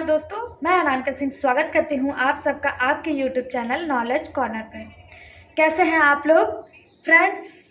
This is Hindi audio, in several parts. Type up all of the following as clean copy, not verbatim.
दोस्तों, मैं अनामिका सिंह स्वागत करती हूँ आप सबका आपके यूट्यूब चैनल नॉलेज कॉर्नर पर। कैसे हैं आप लोग फ्रेंड्स?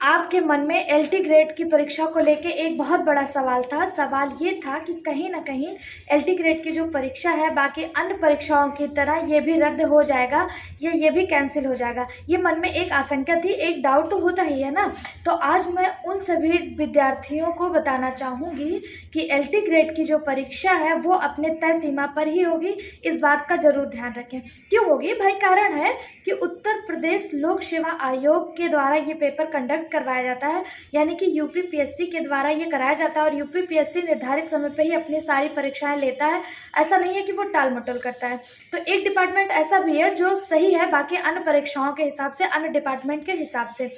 आपके मन में एलटी ग्रेड की परीक्षा को लेके एक बहुत बड़ा सवाल था। सवाल ये था कि कहीं ना कहीं एलटी ग्रेड की जो परीक्षा है बाकी अन्य परीक्षाओं की तरह ये भी रद्द हो जाएगा या ये भी कैंसिल हो जाएगा। ये मन में एक आशंका थी, एक डाउट तो होता ही है ना। तो आज मैं उन सभी विद्यार्थियों को बताना चाहूँगी कि एलटी ग्रेड की जो परीक्षा है वो अपने तय सीमा पर ही होगी। इस बात का जरूर ध्यान रखें। क्यों होगी भाई? कारण है कि उत्तर प्रदेश लोक सेवा आयोग के द्वारा ये पेपर कंडक्ट करवाया जाता है, यानी कि यूपीपीएससी के द्वारा ये कराया जाता है। और यूपीपीएससी निर्धारित समय पे ही अपनी सारी परीक्षाएं लेता है। ऐसा नहीं है कि वो टाल मटोल करता है। तो एक डिपार्टमेंट ऐसा भी है जो सही है बाकी अन्य परीक्षाओं के हिसाब से, अन्य डिपार्टमेंट के हिसाब से।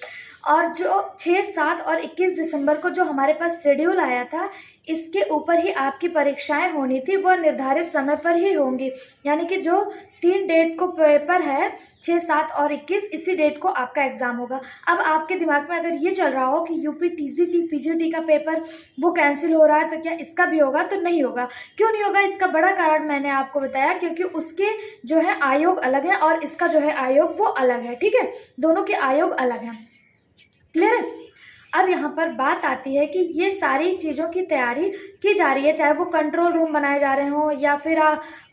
और जो 6, 7 और 21 दिसंबर को जो हमारे पास शेड्यूल आया था, इसके ऊपर ही आपकी परीक्षाएं होनी थी, वह निर्धारित समय पर ही होंगी। यानी कि जो 3 डेट को पेपर है, 6, 7 और 21, इसी डेट को आपका एग्ज़ाम होगा। अब आपके दिमाग में अगर ये चल रहा हो कि यूपी टीजीटी पीजीटी का पेपर वो कैंसिल हो रहा है, तो क्या इसका भी होगा? तो नहीं होगा। क्यों नहीं होगा? इसका बड़ा कारण मैंने आपको बताया, क्योंकि उसके जो है आयोग अलग है और इसका जो है आयोग वो अलग है। ठीक है, दोनों के आयोग अलग हैं। क्लियर है? अब यहाँ पर बात आती है कि ये सारी चीज़ों की तैयारी की जा रही है, चाहे वो कंट्रोल रूम बनाए जा रहे हों या फिर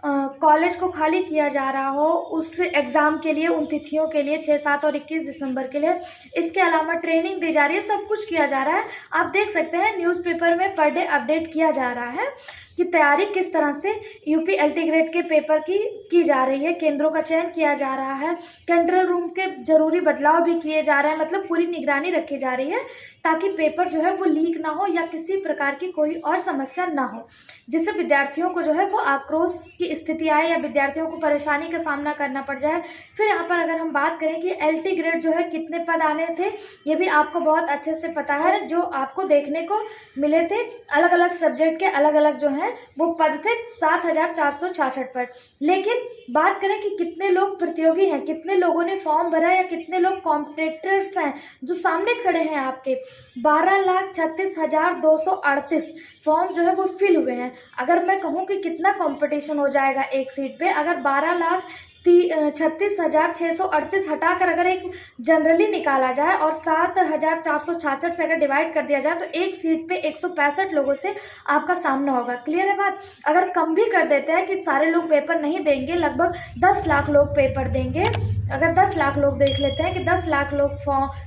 कॉलेज को खाली किया जा रहा हो उस एग्ज़ाम के लिए, उन तिथियों के लिए 6, 7 और 21 दिसंबर के लिए। इसके अलावा ट्रेनिंग दी जा रही है, सब कुछ किया जा रहा है। आप देख सकते हैं न्यूज़पेपर में पर डे अपडेट किया जा रहा है कि तैयारी किस तरह से यूपी एलटी ग्रेड के पेपर की जा रही है। केंद्रों का चयन किया जा रहा है, कंट्रोल रूम के जरूरी बदलाव भी किए जा रहे हैं। मतलब पूरी निगरानी रखी जा रही है ताकि पेपर जो है वो लीक ना हो या किसी प्रकार की कोई और समस्या ना हो, जिससे विद्यार्थियों को जो है वो आक्रोश की स्थिति आए या विद्यार्थियों को परेशानी का सामना करना पड़ जाए। फिर यहाँ पर अगर हम बात करें कि एलटी ग्रेड जो है कितने पद आने थे, ये भी आपको बहुत अच्छे से पता है। जो आपको देखने को मिले थे अलग अलग सब्जेक्ट के अलग अलग जो हैं वो पद थे 7466 पद। लेकिन बात करें कि कितने लोग प्रतियोगी हैं, कितने लोगों ने फॉर्म भरा या कितने लोग कॉम्पिटिटर्स हैं जो सामने खड़े हैं आपके, 12,36,238 फॉर्म जो है वो फिल हुए हैं। अगर मैं कहूँ कि कितना कंपटीशन हो जाएगा एक सीट पे, अगर 12,36,638 हटाकर अगर एक जनरली निकाला जाए और 7,466 से अगर डिवाइड कर दिया जाए तो एक सीट पे 165 लोगों से आपका सामना होगा। क्लियर है बात? अगर कम भी कर देते हैं कि सारे लोग पेपर नहीं देंगे, लगभग 10 लाख लोग पेपर देंगे, अगर 10 लाख लोग देख लेते हैं कि 10 लाख लोग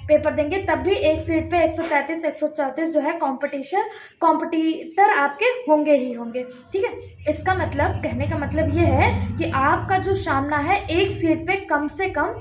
पेपर देंगे, तब भी एक सीट पे 133, 134 जो है कॉम्पिटिटर आपके होंगे ही होंगे। ठीक है, इसका मतलब, कहने का मतलब ये है कि आपका जो सामना है एक सीट पे कम से कम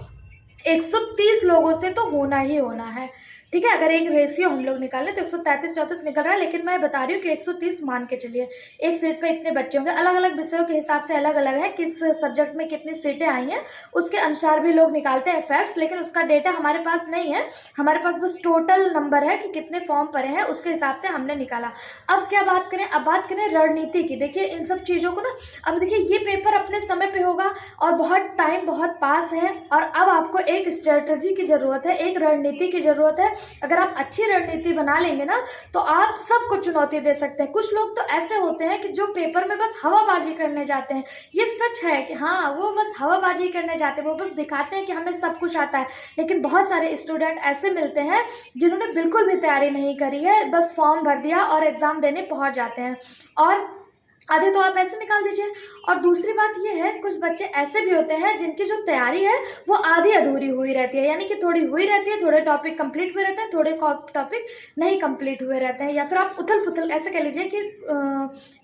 130 लोगों से तो होना ही होना है। ठीक है, अगर एक रेशियो हम लोग निकालें तो 133-34 निकल रहा है, लेकिन मैं बता रही हूँ कि 130 मान के चलिए। एक सीट पे इतने बच्चे होंगे, अलग अलग विषयों के हिसाब से अलग अलग है, किस सब्जेक्ट में कितनी सीटें आई हैं उसके अनुसार भी लोग निकालते हैं फैक्ट्स, लेकिन उसका डेटा हमारे पास नहीं है। हमारे पास बस टोटल नंबर है कि कितने फॉर्म भरे हैं, उसके हिसाब से हमने निकाला। अब क्या बात करें? अब बात करें रणनीति की। देखिए इन सब चीज़ों को ना, अब देखिए ये पेपर अपने समय पे होगा और बहुत टाइम बहुत पास है, और अब आपको एक स्ट्रेटजी की ज़रूरत है, एक रणनीति की ज़रूरत है। अगर आप अच्छी रणनीति बना लेंगे ना तो आप सबको चुनौती दे सकते हैं। कुछ लोग तो ऐसे होते हैं कि जो पेपर में बस हवाबाजी करने जाते हैं। ये सच है कि हाँ, वो बस हवाबाजी करने जाते हैं, वो बस दिखाते हैं कि हमें सब कुछ आता है। लेकिन बहुत सारे स्टूडेंट ऐसे मिलते हैं जिन्होंने बिल्कुल भी तैयारी नहीं करी है, बस फॉर्म भर दिया और एग्ज़ाम देने पहुँच जाते हैं। और आधे तो आप ऐसे निकाल दीजिए। और दूसरी बात ये है, कुछ बच्चे ऐसे भी होते हैं जिनकी जो तैयारी है वो आधी अधूरी हुई रहती है, यानी कि थोड़ी हुई रहती है, थोड़े टॉपिक कंप्लीट हुए रहते हैं, थोड़े टॉपिक नहीं कंप्लीट हुए रहते हैं, या फिर आप उथल पुथल ऐसे कह लीजिए कि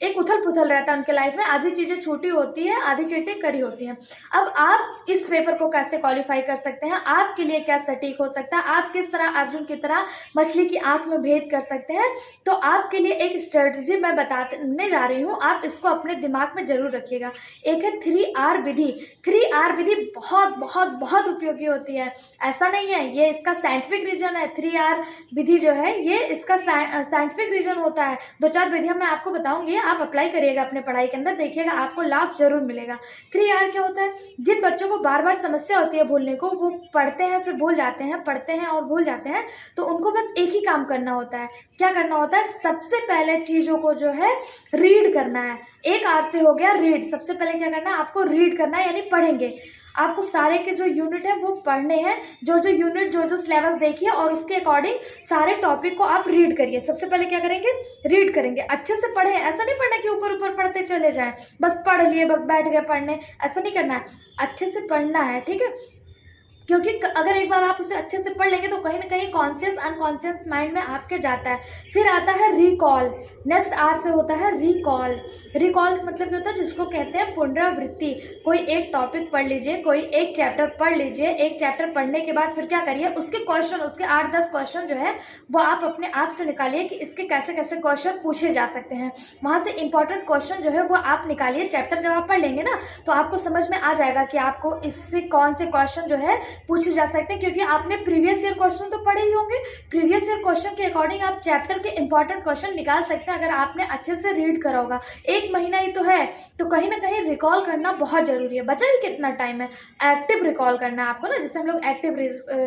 एक उथल पुथल रहता है उनके लाइफ में, आधी चीज़ें छूटी होती है, आधी चीज़ें करी होती हैं। अब आप इस पेपर को कैसे क्वालिफाई कर सकते हैं, आपके लिए क्या सटीक हो सकता है, आप किस तरह अर्जुन की तरह मछली की आँख में भेद कर सकते हैं, तो आपके लिए एक स्ट्रेटजी मैं बताने जा रही हूँ। आप इसको अपने दिमाग में जरूर रखिएगा। एक है 3R विधि। 3R विधि बहुत बहुत बहुत उपयोगी होती है। ऐसा नहीं है, ये इसका साइंटिफिक रीजन है। 3R विधि जो है ये इसका साइंटिफिक रीजन होता है। 2-4 विधियां मैं आपको बताऊंगी, आप अप्लाई करिएगा अपने पढ़ाई के अंदर, देखिएगा आपको लाभ जरूर मिलेगा। 3R क्या होता है? जिन बच्चों को बार बार समस्या होती है भूलने को, वो पढ़ते हैं फिर भूल जाते हैं, पढ़ते हैं और भूल जाते हैं, तो उनको बस एक ही काम करना होता है। क्या करना होता है? सबसे पहले चीज़ों को जो है रीड करना करना है। एक आर से हो गया रीड। सबसे पहले क्या करना है, आपको रीड करना है, यानी पढ़ेंगे। आपको सारे के जो यूनिट है वो पढ़ने हैं, जो जो यूनिट जो जो सिलेबस देखिए और उसके अकॉर्डिंग सारे टॉपिक को आप रीड करिए। सबसे पहले क्या करेंगे, रीड करेंगे। अच्छे से पढ़ें, ऐसा नहीं पढ़ना कि ऊपर ऊपर पढ़ते चले जाएं, बस पढ़ लिए बस बैठ गए पढ़ने, ऐसा नहीं करना है। अच्छे से पढ़ना है, ठीक है, क्योंकि अगर एक बार आप उसे अच्छे से पढ़ लेंगे तो कहीं ना कहीं कॉन्शियस अनकॉन्शियस माइंड में आपके जाता है। फिर आता है रिकॉल। नेक्स्ट आर से होता है रिकॉल। रिकॉल मतलब क्या होता है, जिसको कहते हैं पुनरावृत्ति। कोई एक टॉपिक पढ़ लीजिए, कोई एक चैप्टर पढ़ लीजिए, एक चैप्टर पढ़ने के बाद फिर क्या करिए, उसके क्वेश्चन, उसके 8-10 क्वेश्चन जो है वो आप अपने आप से निकालिए कि इसके कैसे कैसे क्वेश्चन पूछे जा सकते हैं। वहाँ से इंपॉर्टेंट क्वेश्चन जो है वो आप निकालिए। चैप्टर जब आप पढ़ लेंगे ना तो आपको समझ में आ जाएगा कि आपको इससे कौन से क्वेश्चन जो है पूछे जा सकते हैं, क्योंकि आपने प्रीवियस ईयर क्वेश्चन तो पढ़े ही होंगे। प्रीवियस ईयर क्वेश्चन के अकॉर्डिंग आप चैप्टर के इंपॉर्टेंट क्वेश्चन निकाल सकते हैं अगर आपने अच्छे से रीड करा होगा। 1 महीना ही तो है, तो कहीं ना कहीं रिकॉल करना बहुत जरूरी है। बचा ही कितना टाइम है, एक्टिव रिकॉल करना है आपको ना, जिसे हम लोग एक्टिव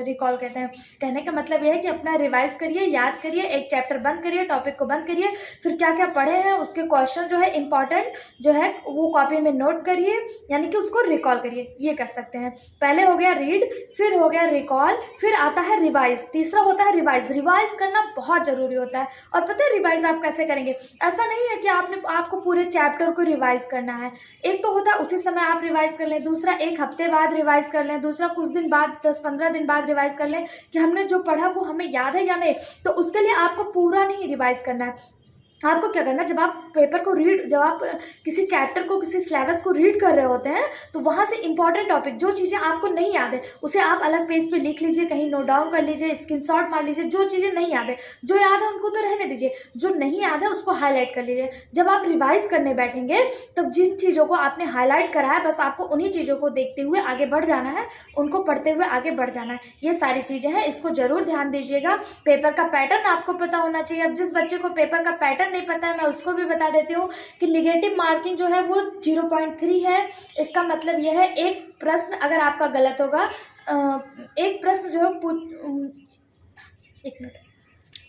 रिकॉल कहते हैं। कहने का मतलब यह है कि अपना रिवाइज करिए, याद करिए, एक चैप्टर बंद करिए, टॉपिक को बंद करिए, फिर क्या क्या पढ़े हैं उसके क्वेश्चन जो है इंपॉर्टेंट जो है वो कॉपी में नोट करिए, यानी कि उसको रिकॉल करिए। ये कर सकते हैं। पहले हो गया रीड, फिर हो गया रिकॉल, फिर आता है रिवाइज। तीसरा होता है रिवाइज। रिवाइज करना बहुत जरूरी होता है। और पता है रिवाइज आप कैसे करेंगे, ऐसा नहीं है कि आपको पूरे चैप्टर को रिवाइज करना है। एक तो होता है उसी समय आप रिवाइज कर लें, दूसरा 1 हफ्ते बाद रिवाइज कर लें, दूसरा कुछ दिन बाद 10-15 दिन बाद रिवाइज कर लें कि हमने जो पढ़ा वो हमें याद है या नहीं। तो उसके लिए आपको पूरा नहीं रिवाइज करना है। आपको क्या करना है, जब आप पेपर को रीड, जब आप किसी चैप्टर को, किसी सिलेबस को रीड कर रहे होते हैं तो वहाँ से इंपॉर्टेंट टॉपिक, जो चीज़ें आपको नहीं याद है उसे आप अलग पेज पे लिख लीजिए, कहीं नोट डाउन कर लीजिए, स्क्रीनशॉट मार लीजिए। जो चीज़ें नहीं याद है, जो याद है उनको तो रहने दीजिए, जो नहीं याद है उसको हाईलाइट कर लीजिए। जब आप रिवाइज करने बैठेंगे तब जिन चीज़ों को आपने हाईलाइट करा है बस आपको उन्हीं चीज़ों को देखते हुए आगे बढ़ जाना है, उनको पढ़ते हुए आगे बढ़ जाना है। ये सारी चीज़ें हैं, इसको ज़रूर ध्यान दीजिएगा। पेपर का पैटर्न आपको पता होना चाहिए। अब जिस बच्चे को पेपर का पैटर्न नहीं पता है मैं उसको भी बता देती हूँ कि निगेटिव मार्किंग जो है वो 0.3 है। इसका मतलब यह है एक प्रश्न अगर आपका गलत होगा, एक प्रश्न जो है एक मिनट,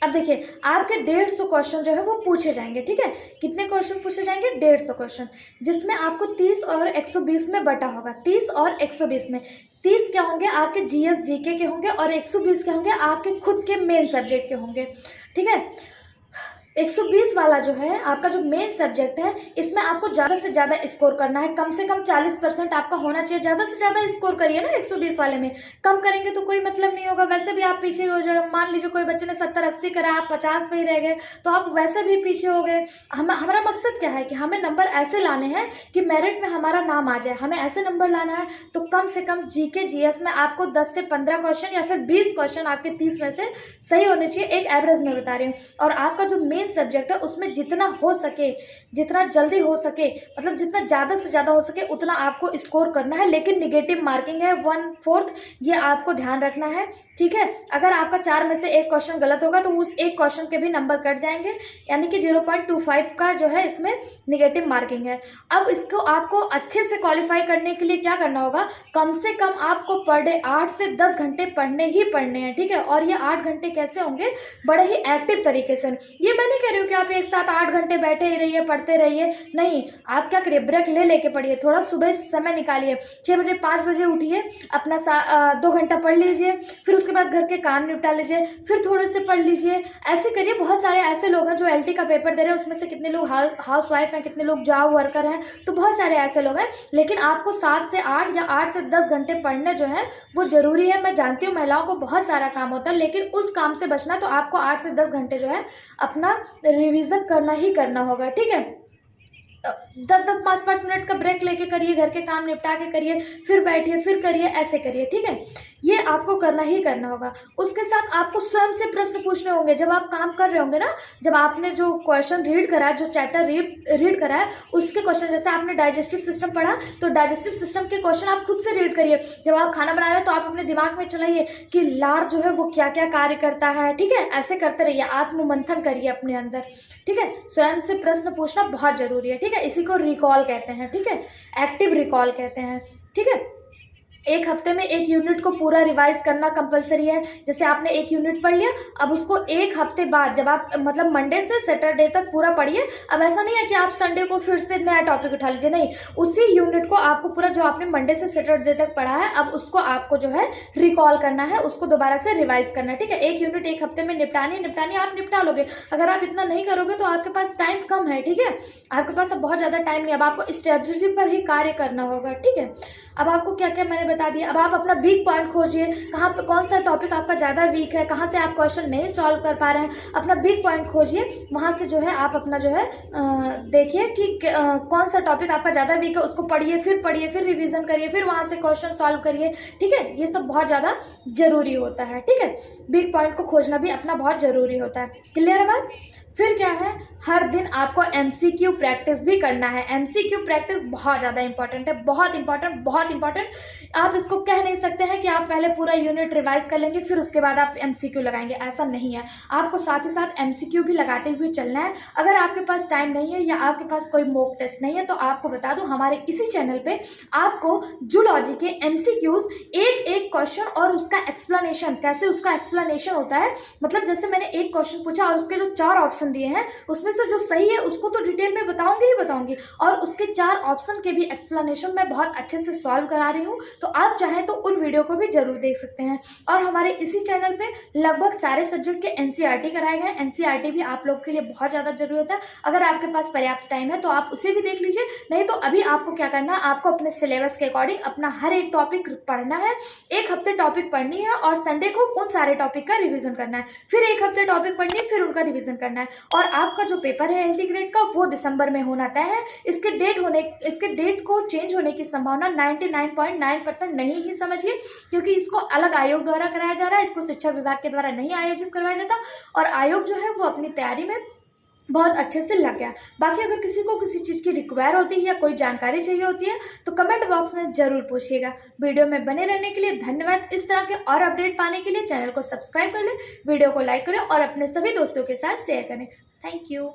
अब देखिए आपके 150 क्वेश्चन जो है वो पूछे जाएंगे, ठीक है। कितने क्वेश्चन पूछे जाएंगे, 150 क्वेश्चन, जिसमें आपको 30 और 120 में बटा होगा। 30 और 120 में 30 क्या होंगे आपके जीएस जीके के होंगे और 120 क्या होंगे आपके खुद के मेन सब्जेक्ट के होंगे, ठीक है। 120 वाला जो है आपका जो मेन सब्जेक्ट है, इसमें आपको ज़्यादा से ज़्यादा स्कोर करना है। कम से कम 40% आपका होना चाहिए। ज़्यादा से ज़्यादा स्कोर करिए ना 120 वाले में। कम करेंगे तो कोई मतलब नहीं होगा, वैसे भी आप पीछे हो जाएगा। मान लीजिए कोई बच्चे ने 70-80 करा, आप 50 पे ही रह गए तो आप वैसे भी पीछे हो गए। हमारा मकसद क्या है कि हमें नंबर ऐसे लाने हैं कि मेरिट में हमारा नाम आ जाए, हमें ऐसे नंबर लाना है। तो कम से कम जीके जीएस में आपको 10 से 15 क्वेश्चन या फिर 20 क्वेश्चन आपके 30 में से सही होने चाहिए, एक एवरेज में बता रही हूँ। और आपका जो मेन सब्जेक्ट है उसमें जितना हो सके, जितना जल्दी हो सके, मतलब जितना ज़्यादा से ज़्यादा हो सके उतना आपको स्कोर करना है। लेकिन निगेटिव मार्किंग है 1/4, ये आपको ध्यान रखना है, ठीक है। अगर आपका 4 में से 1 क्वेश्चन गलत होगा तो उस 1 क्वेश्चन के भी नंबर कट जाएंगे, यानी कि 0.25 का जो है इसमें निगेटिव मार्किंग है। अब इसको आपको अच्छे से क्वालिफाई करने के लिए क्या करना होगा, कम से कम आपको पर डे 8 से 10 घंटे पढ़ने ही पढ़ने हैं, ठीक है। और ये 8 घंटे कैसे होंगे, बड़े ही एक्टिव तरीके से। ये मैं नहीं कह रही हूँ कि आप एक साथ 8 घंटे बैठे ही रहिए, पढ़ते रहिए, नहीं। आप क्या करिए, ब्रेक ले लेके पढ़िए, थोड़ा सुबह समय निकालिए, 6 बजे 5 बजे उठिए, अपना 2 घंटा पढ़ लीजिए, फिर उसके बाद घर के काम निपटा लीजिए, फिर थोड़े से पढ़ लीजिए। ऐसे करिए। बहुत सारे ऐसे लोग हैं जो एलटी का पेपर दे रहे हैं, उसमें से कितने लोग हाउस वाइफ हैं, कितने लोग जॉब वर्कर हैं, तो बहुत सारे ऐसे लोग हैं। लेकिन आपको 7 से 8 या 8 से 10 घंटे पढ़ने जो है वो ज़रूरी है। मैं जानती हूँ महिलाओं को बहुत सारा काम होता है, लेकिन उस काम से बचना तो आपको 8 से 10 घंटे जो है अपना रिवीजन करना ही करना होगा, ठीक है। 10-10, 5-5 मिनट का ब्रेक लेके करिए, घर के काम निपटा के करिए, फिर बैठिए, फिर करिए, ऐसे करिए, ठीक है। ये आपको करना ही करना होगा। उसके साथ आपको स्वयं से प्रश्न पूछने होंगे जब आप काम कर रहे होंगे ना, जब आपने जो क्वेश्चन रीड करा है, जो चैप्टर रीड करा है उसके क्वेश्चन, जैसे आपने डाइजेस्टिव सिस्टम पढ़ा तो डाइजेस्टिव सिस्टम के क्वेश्चन आप खुद से रीड करिए। जब आप खाना बना रहे हो तो आप अपने दिमाग में चलाइए कि लार जो है वो क्या क्या कार्य करता है, ठीक है। ऐसे करते रहिए, आत्ममंथन करिए अपने अंदर, ठीक है। स्वयं से प्रश्न पूछना बहुत जरूरी है, ठीक है। इसी को रिकॉल कहते हैं, ठीक है, एक्टिव रिकॉल कहते हैं, ठीक है। एक हफ्ते में एक यूनिट को पूरा रिवाइज करना कंपलसरी है। जैसे आपने एक यूनिट पढ़ लिया, अब उसको एक हफ्ते बाद जब आप मतलब मंडे से सैटरडे तक पूरा पढ़िए। अब ऐसा नहीं है कि आप संडे को फिर से नया टॉपिक उठा लीजिए, नहीं, उसी यूनिट को आपको पूरा जो आपने मंडे से सैटरडे तक पढ़ा है अब उसको आपको जो है रिकॉल करना है, उसको दोबारा से रिवाइज करना है, ठीक है। एक यूनिट एक हफ्ते में निपटानी आप निपटा लोगे। अगर आप इतना नहीं करोगे तो आपके पास टाइम कम है, ठीक है, आपके पास अब बहुत ज़्यादा टाइम नहीं, अब आपको स्ट्रेटजी पर ही कार्य करना होगा, ठीक है। अब आपको क्या क्या मैंने बता दिया। अब आप अपना वीक पॉइंट खोजिए, कहाँ पे कौन सा टॉपिक आपका ज़्यादा वीक है, कहाँ से आप क्वेश्चन नहीं सॉल्व कर पा रहे हैं, अपना वीक पॉइंट खोजिए, वहाँ से जो है आप अपना जो है देखिए कि कौन सा टॉपिक आपका ज़्यादा वीक है, उसको पढ़िए, फिर रिवीजन करिए, फिर वहाँ से क्वेश्चन सॉल्व करिए, ठीक है। ये सब बहुत ज़्यादा ज़रूरी होता है, ठीक है। वीक पॉइंट को खोजना भी अपना बहुत ज़रूरी होता है। क्लियर है बात। फिर क्या है, हर दिन आपको MCQ प्रैक्टिस भी करना है। MCQ प्रैक्टिस बहुत ज़्यादा इंपॉर्टेंट है, बहुत इंपॉर्टेंट। आप इसको कह नहीं सकते हैं कि आप पहले पूरा यूनिट रिवाइज कर लेंगे फिर उसके बाद आप MCQ लगाएंगे, ऐसा नहीं है। आपको साथ ही साथ MCQ भी लगाते हुए चलना है। अगर आपके पास टाइम नहीं है या आपके पास कोई मॉक टेस्ट नहीं है तो आपको बता दूं, हमारे इसी चैनल पे आपको जूलॉजी के MCQs एक क्वेश्चन और उसका एक्सप्लेनेशन, कैसे उसका एक्सप्लेनेशन होता है, मतलब जैसे मैंने एक क्वेश्चन पूछा और उसके जो 4 ऑप्शन दिए हैं उसमें से जो सही है उसको तो डिटेल में बताऊंगी, और उसके 4 ऑप्शन के भी एक्सप्लेनेशन मैं बहुत अच्छे से सॉल्व करा रही हूँ। तो आप चाहें तो उन वीडियो को भी जरूर देख सकते हैं। और हमारे इसी चैनल पे लगभग सारे सब्जेक्ट के NCERT कराए गए हैं। NCERT भी आप लोग के लिए बहुत ज़्यादा जरूरत है। अगर आपके पास पर्याप्त टाइम है तो आप उसे भी देख लीजिए, नहीं तो अभी आपको क्या करना है, आपको अपने सिलेबस के अकॉर्डिंग अपना हर एक टॉपिक पढ़ना है। एक हफ्ते टॉपिक पढ़नी है और संडे को उन सारे टॉपिक का रिविजन करना है, फिर एक हफ्ते टॉपिक पढ़नी है, फिर उनका रिविजन करना है। और आपका जो पेपर है LT ग्रेड का वो दिसंबर में होना तय है। इसके डेट को चेंज होने की संभावना 99.9% नहीं ही समझिए, क्योंकि इसको अलग आयोग द्वारा कराया जा रहा है, इसको शिक्षा विभाग के द्वारा नहीं आयोजित करवाया जाता, और आयोग जो है वो अपनी तैयारी में बहुत अच्छे से लग गया। बाकी अगर किसी को किसी चीज़ की रिक्वायर होती है या कोई जानकारी चाहिए होती है तो कमेंट बॉक्स में ज़रूर पूछिएगा। वीडियो में बने रहने के लिए धन्यवाद। इस तरह के और अपडेट पाने के लिए चैनल को सब्सक्राइब कर लें, वीडियो को लाइक करें और अपने सभी दोस्तों के साथ शेयर करें। Thank you.